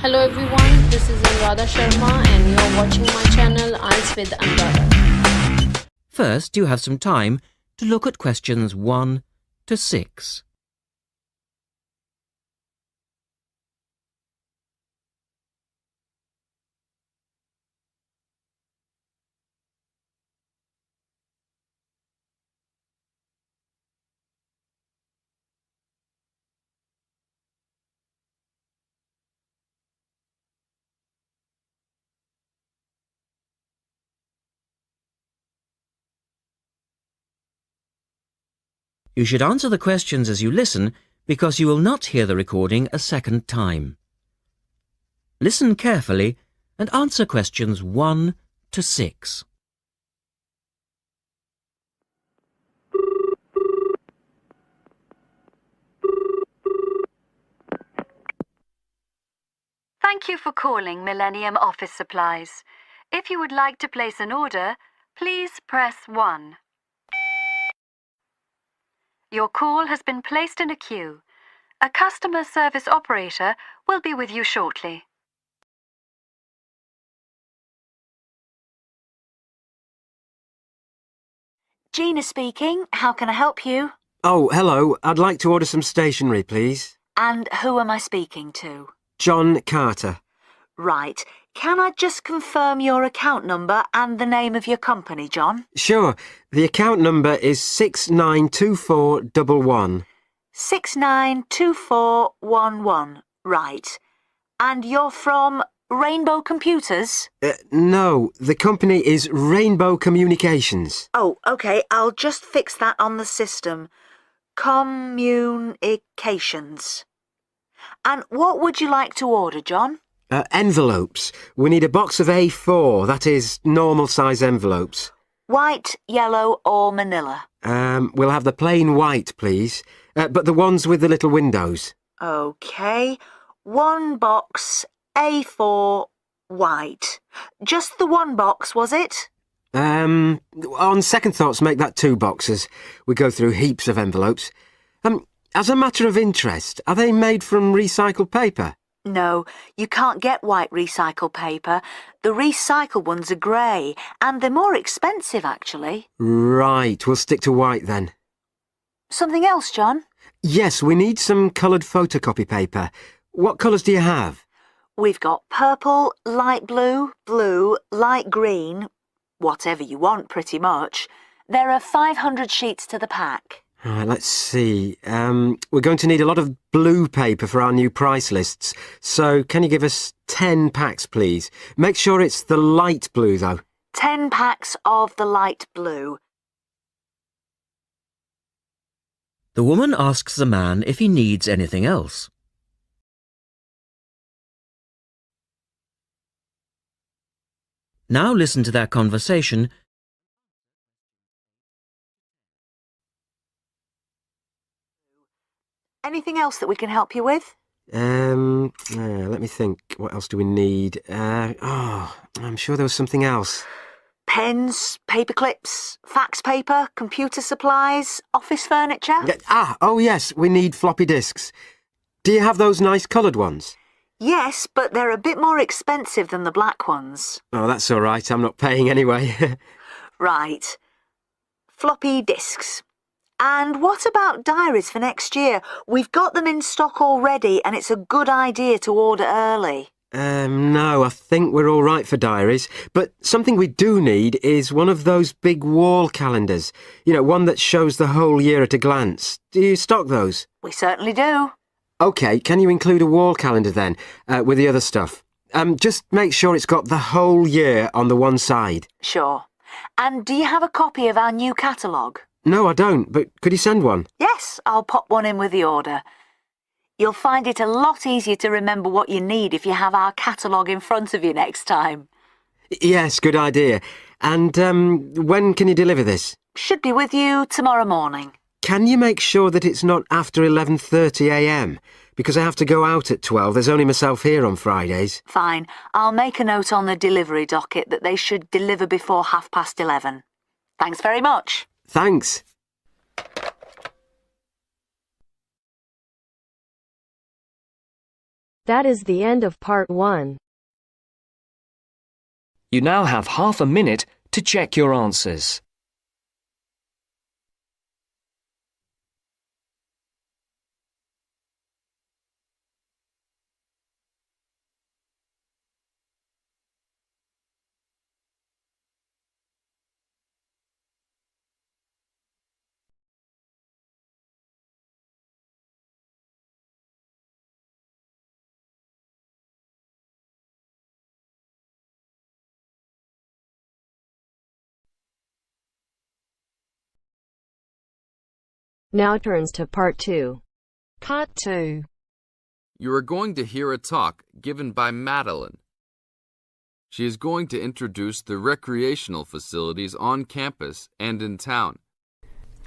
Hello everyone, this is ANURADHA Sharma and you're watching my channel IELTS with ANURADHA. First, you have some time to look at questions 1 to 6. You should answer the questions as you listen because you will not hear the recording a second time. Listen carefully and answer questions 1 to 6. Thank you for calling Millennium Office Supplies. If you would like to place an order, please press 1. Your call has been placed in a queue. A customer service operator will be with you shortly. Gina speaking. How can I help you? Oh, hello. I'd like to order some stationery, please. And who am I speaking to? John Carter. Right. Can I just confirm your account number and the name of your company, John? Sure. The account number is 692411. 692411. Right. And you're from Rainbow Computers? No, the company is Rainbow Communications. Oh, OK. I'll just fix that on the system. Communications. And what would you like to order, John? Envelopes. We need a box of A4, that is, normal size envelopes. White, yellow or manila? We'll have the plain white, please, but the ones with the little windows. OK. One box, A4, white. Just the one box, was it? On second thoughts, make that 2 boxes. We go through heaps of envelopes. As a matter of interest, are they made from recycled paper? No, you can't get white recycled paper. The recycled ones are grey, and they're more expensive, actually. Right, we'll stick to white then. Something else, John? Yes, we need some coloured photocopy paper. What colours do you have? We've got purple, light blue, blue, light green, whatever you want, pretty much. There are 500 sheets to the pack. Right, let's see. We're going to need a lot of blue paper for our new price lists. So can you give us 10 packs, please? Make sure it's the light blue, though. 10 packs of the light blue. The woman asks the man if he needs anything else. Now listen to their conversation. Anything else that we can help you with? Let me think. What else do we need? I'm sure there was something else. Pens, paper clips, fax paper, computer supplies, office furniture? Oh yes, we need floppy disks. Do you have those nice coloured ones? Yes, but they're a bit more expensive than the black ones. Oh, that's all right. I'm not paying anyway. Right. Floppy disks. And what about diaries for next year? We've got them in stock already and it's a good idea to order early. No, I think we're all right for diaries. But something we do need is one of those big wall calendars. You know, one that shows the whole year at a glance. Do you stock those? We certainly do. OK, can you include a wall calendar then, with the other stuff? Just make sure it's got the whole year on the one side. Sure. And do you have a copy of our new catalogue? No, I don't, but could you send one? Yes, I'll pop one in with the order. You'll find it a lot easier to remember what you need if you have our catalogue in front of you next time. Yes, good idea. And when can you deliver this? Should be with you tomorrow morning. Can you make sure that it's not after 11:30 a.m? Because I have to go out at 12. There's only myself here on Fridays. Fine. I'll make a note on the delivery docket that they should deliver before 11:30. Thanks very much. Thanks. That is the end of part 1. You now have half a minute to check your answers. Now turns to part 2. Part 2. You are going to hear a talk given by Madeline. She is going to introduce the recreational facilities on campus and in town.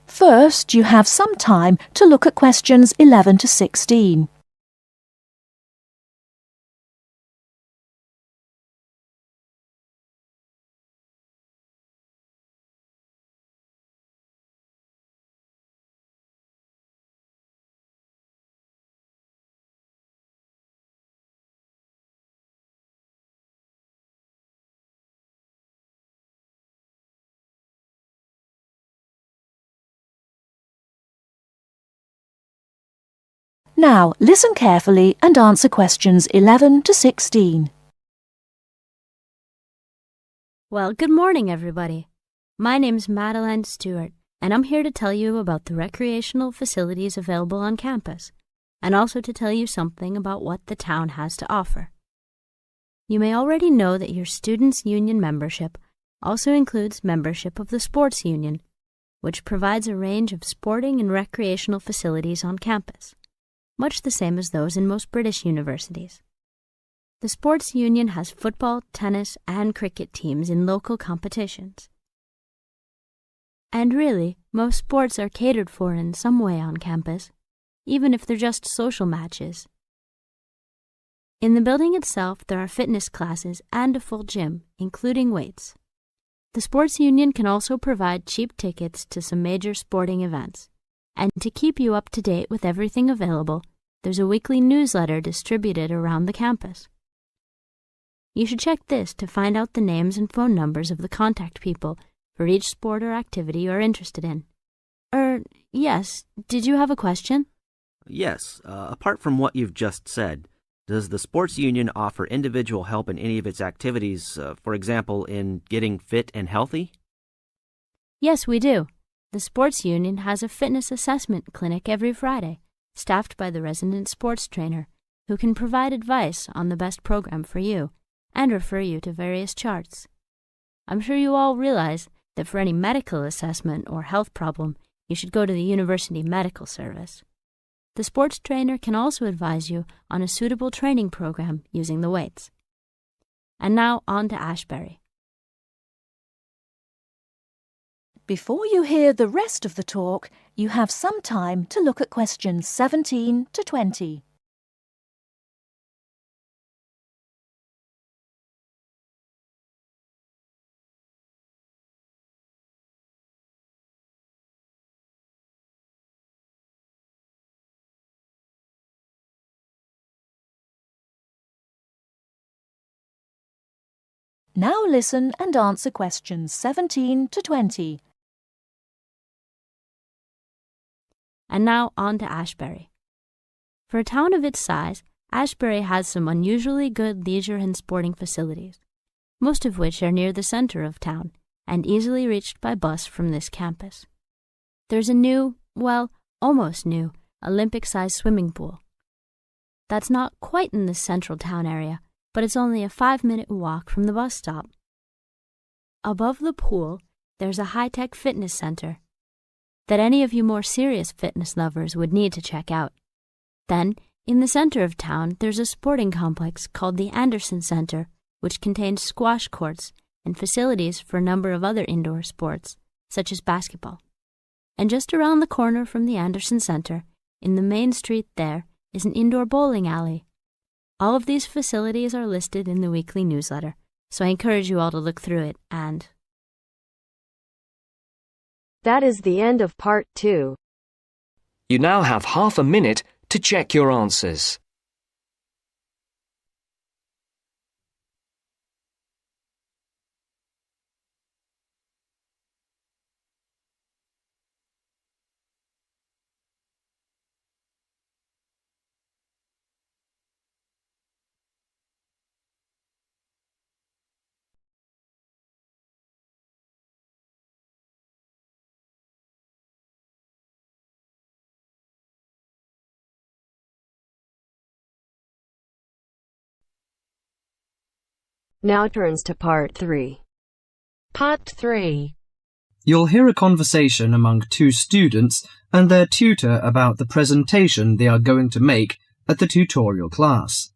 First, you have some time to look at questions 11 to 16. Now, listen carefully and answer questions 11 to 16. Well, good morning, everybody. My name's Madeline Stewart, and I'm here to tell you about the recreational facilities available on campus, and also to tell you something about what the town has to offer. You may already know that your students' union membership also includes membership of the sports union, which provides a range of sporting and recreational facilities on campus, much the same as those in most British universities. The sports union has football, tennis, and cricket teams in local competitions. And really, most sports are catered for in some way on campus, even if they're just social matches. In the building itself, there are fitness classes and a full gym, including weights. The sports union can also provide cheap tickets to some major sporting events. And to keep you up to date with everything available, there's a weekly newsletter distributed around the campus. You should check this to find out the names and phone numbers of the contact people for each sport or activity you're interested in. Yes, did you have a question? Yes, apart from what you've just said, does the sports union offer individual help in any of its activities, for example, in getting fit and healthy? Yes, we do. The sports union has a fitness assessment clinic every Friday, staffed by the resident sports trainer, who can provide advice on the best program for you and refer you to various charts. I'm sure you all realize that for any medical assessment or health problem, you should go to the University Medical Service. The sports trainer can also advise you on a suitable training program using the weights. And now on to Ashbury. Before you hear the rest of the talk, you have some time to look at questions 17 to 20. Now listen and answer questions 17 to 20. And now on to Ashbury. For a town of its size, Ashbury has some unusually good leisure and sporting facilities, most of which are near the center of town and easily reached by bus from this campus. There's a new, well, almost new, Olympic-sized swimming pool. That's not quite in the central town area, but it's only a 5-minute walk from the bus stop. Above the pool, there's a high-tech fitness center that any of you more serious fitness lovers would need to check out. Then, in the center of town, there's a sporting complex called the Anderson Center, which contains squash courts and facilities for a number of other indoor sports, such as basketball. And just around the corner from the Anderson Center, in the main street there, is an indoor bowling alley. All of these facilities are listed in the weekly newsletter, so I encourage you all to look through it and... That is the end of part 2. You now have half a minute to check your answers. Now turns to part 3. Part 3. You'll hear a conversation among two students and their tutor about the presentation they are going to make at the tutorial class.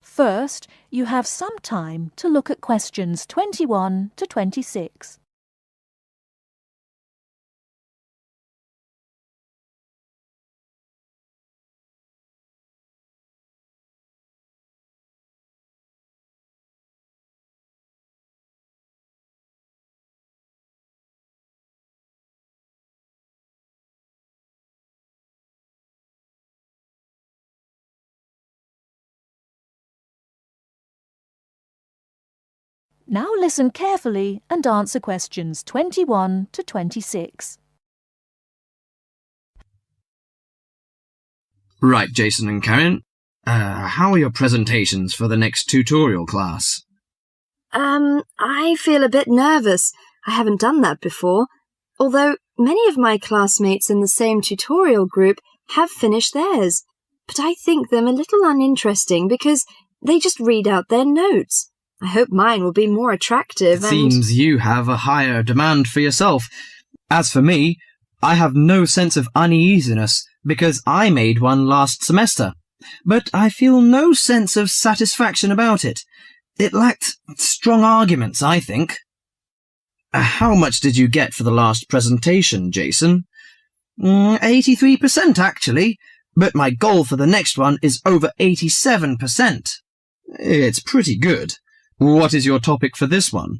First, you have some time to look at questions 21 to 26. Now listen carefully and answer questions 21 to 26. Right, Jason and Karen. How are your presentations for the next tutorial class? I feel a bit nervous. I haven't done that before. Although many of my classmates in the same tutorial group have finished theirs. But I think them a little uninteresting because they just read out their notes. I hope mine will be more attractive. It seems you have a higher demand for yourself. As for me, I have no sense of uneasiness because I made one last semester. But I feel no sense of satisfaction about it. It lacked strong arguments, I think. How much did you get for the last presentation, Jason? 83% actually, but my goal for the next one is over 87%. It's pretty good. What is your topic for this one?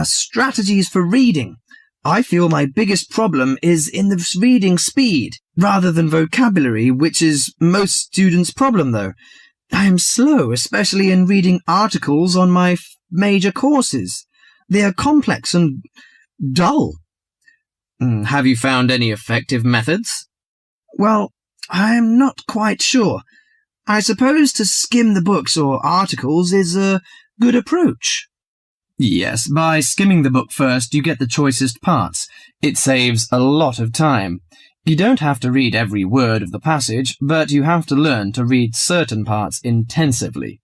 Strategies for reading. I feel my biggest problem is in the reading speed, rather than vocabulary, which is most students' problem, though. I am slow, especially in reading articles on my major courses. They are complex and dull. Have you found any effective methods? Well, I am not quite sure. I suppose to skim the books or articles is a good approach. Yes, by skimming the book first, you get the choicest parts. It saves a lot of time. You don't have to read every word of the passage, but you have to learn to read certain parts intensively.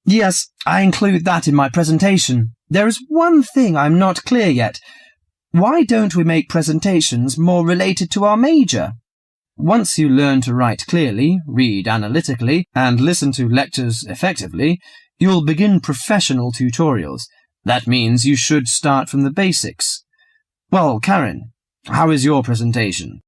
Yes, I include that in my presentation. There is one thing I'm not clear yet. Why don't we make presentations more related to our major? Once you learn to write clearly, read analytically, and listen to lectures effectively, you'll begin professional tutorials. That means you should start from the basics. Well, Karen, how is your presentation?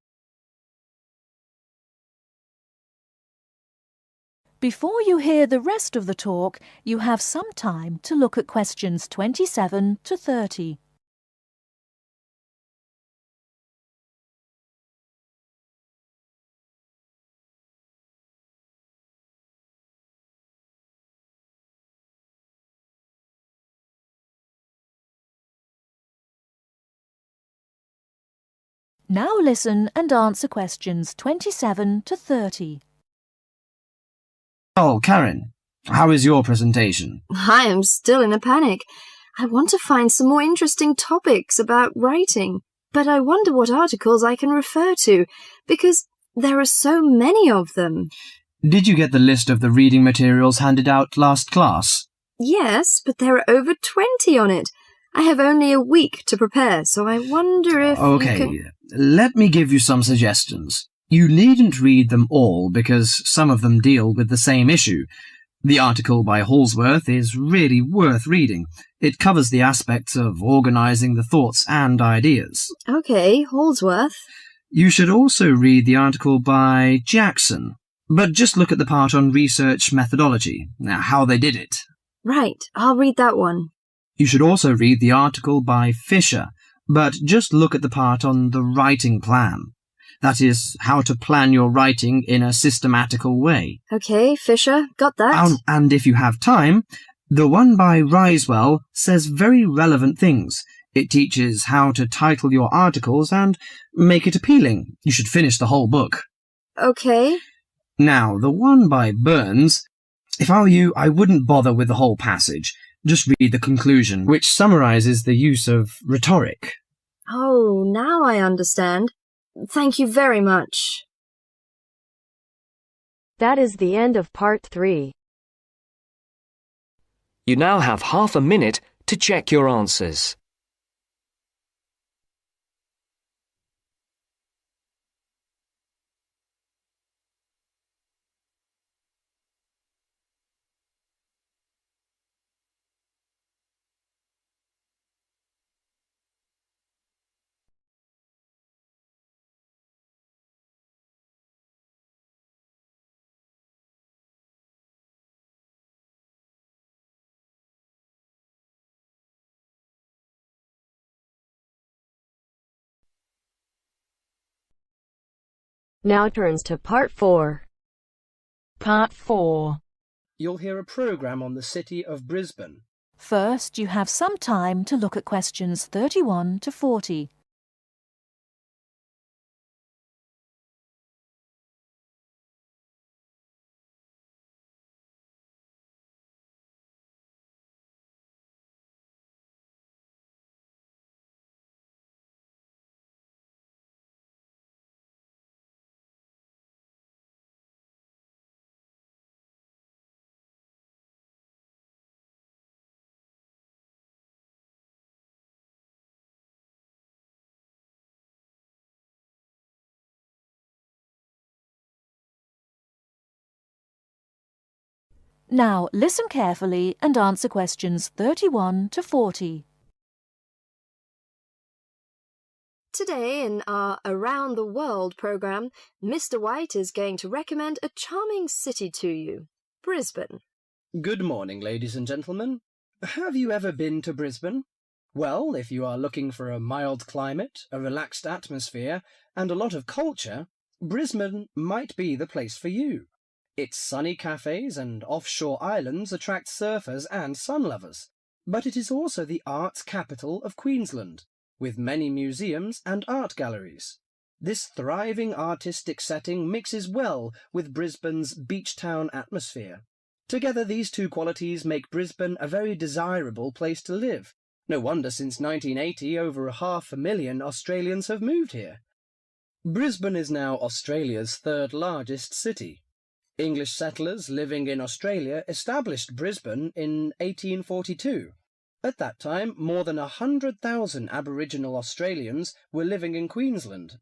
Before you hear the rest of the talk, you have some time to look at questions 27 to 30. Now listen and answer questions 27 to 30. Oh, Karen, how is your presentation? I am still in a panic. I want to find some more interesting topics about writing, but I wonder what articles I can refer to, because there are so many of them. Did you get the list of the reading materials handed out last class? Yes, but there are over 20 on it. I have only a week to prepare, so I wonder if let me give you some suggestions. You needn't read them all because some of them deal with the same issue. The article by Halsworth is really worth reading. It covers the aspects of organising the thoughts and ideas. Okay, Halsworth. You should also read the article by Jackson, but just look at the part on research methodology, how they did it. Right, I'll read that one. You should also read the article by Fisher, but just look at the part on the writing plan. That is, how to plan your writing in a systematical way. Okay, Fisher, got that. And if you have time, the one by Risewell says very relevant things. It teaches how to title your articles and make it appealing. You should finish the whole book. Okay. Now, the one by Burns, if I were you, I wouldn't bother with the whole passage. Just read the conclusion, which summarises the use of rhetoric. Oh, now I understand. Thank you very much. That is the end of part 3. You now have half a minute to check your answers. Now turns to Part 4. Part 4. You'll hear a programme on the city of Brisbane. First, you have some time to look at questions 31 to 40. Now listen carefully and answer questions 31 to 40. Today in our Around the World programme, Mr. White is going to recommend a charming city to you, Brisbane. Good morning, ladies and gentlemen. Have you ever been to Brisbane? Well, if you are looking for a mild climate, a relaxed atmosphere, and a lot of culture, Brisbane might be the place for you. Its sunny cafes and offshore islands attract surfers and sun lovers, but it is also the arts capital of Queensland, with many museums and art galleries. This thriving artistic setting mixes well with Brisbane's beach town atmosphere. Together, these two qualities make Brisbane a very desirable place to live. No wonder since 1980 over 500,000 Australians have moved here. Brisbane is now Australia's third largest city. English settlers living in Australia established Brisbane in 1842. At that time, more than 100,000 Aboriginal Australians were living in Queensland.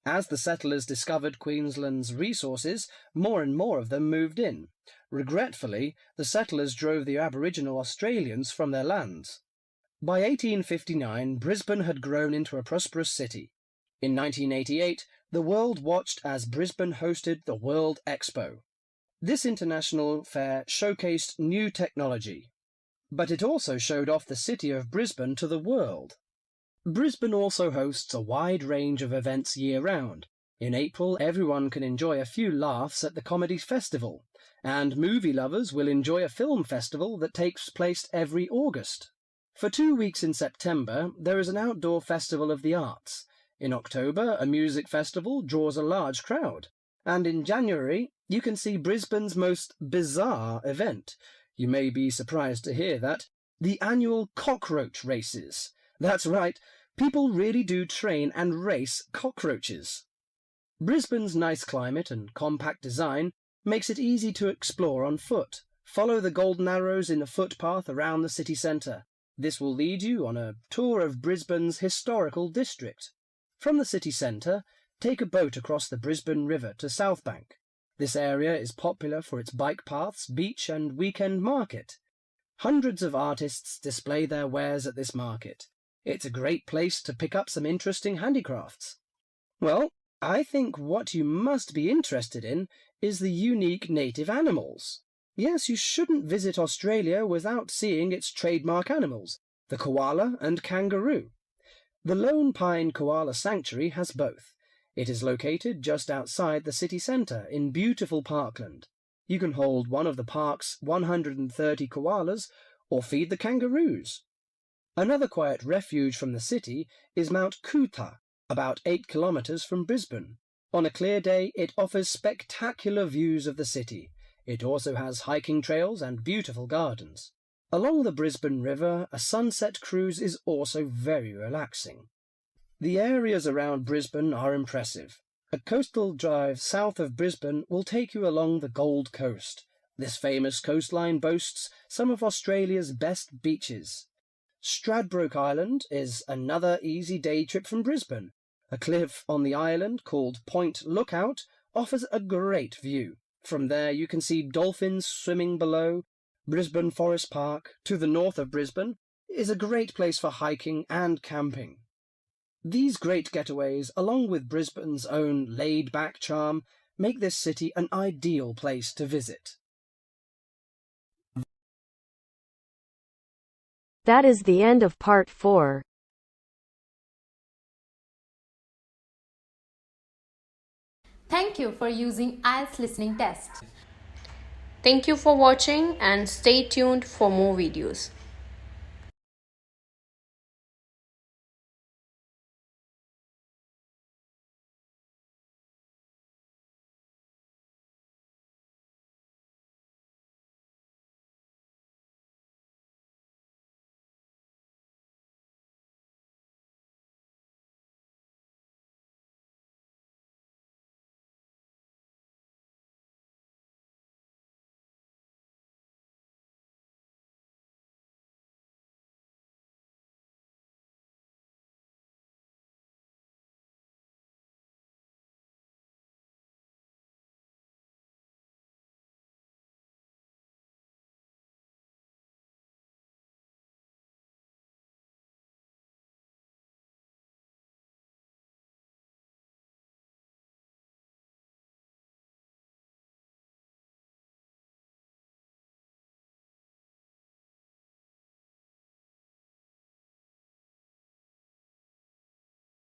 As the settlers discovered Queensland's resources, more and more of them moved in. Regretfully, the settlers drove the Aboriginal Australians from their lands. By 1859, Brisbane had grown into a prosperous city. In 1988, the world watched as Brisbane hosted the World Expo. This international fair showcased new technology, but it also showed off the city of Brisbane to the world. Brisbane also hosts a wide range of events year-round. In April, everyone can enjoy a few laughs at the Comedy Festival, and movie lovers will enjoy a film festival that takes place every August. For 2 weeks in September, there is an outdoor festival of the arts. In October, a music festival draws a large crowd. And in January, you can see Brisbane's most bizarre event. You may be surprised to hear that. The annual cockroach races. That's right, people really do train and race cockroaches. Brisbane's nice climate and compact design makes it easy to explore on foot. Follow the golden arrows in a footpath around the city centre. This will lead you on a tour of Brisbane's historical district. From the city centre, take a boat across the Brisbane River to South Bank. This area is popular for its bike paths, beach and weekend market. Hundreds of artists display their wares at this market. It's a great place to pick up some interesting handicrafts. Well, I think what you must be interested in is the unique native animals. Yes, you shouldn't visit Australia without seeing its trademark animals, the koala and kangaroo. The Lone Pine Koala Sanctuary has both. It is located just outside the city centre in beautiful parkland. You can hold one of the park's 130 koalas or feed the kangaroos. Another quiet refuge from the city is Mount Coot-tha, about 8 kilometres from Brisbane. On a clear day, it offers spectacular views of the city. It also has hiking trails and beautiful gardens. Along the Brisbane River, a sunset cruise is also very relaxing. The areas around Brisbane are impressive. A coastal drive south of Brisbane will take you along the Gold Coast. This famous coastline boasts some of Australia's best beaches. Stradbroke Island is another easy day trip from Brisbane. A cliff on the island called Point Lookout offers a great view. From there you can see dolphins swimming below. Brisbane Forest Park, to the north of Brisbane, is a great place for hiking and camping. These great getaways, along with Brisbane's own laid-back charm, make this city an ideal place to visit. That is the end of part 4. Thank you for using IELTS Listening Test. Thank you for watching and stay tuned for more videos.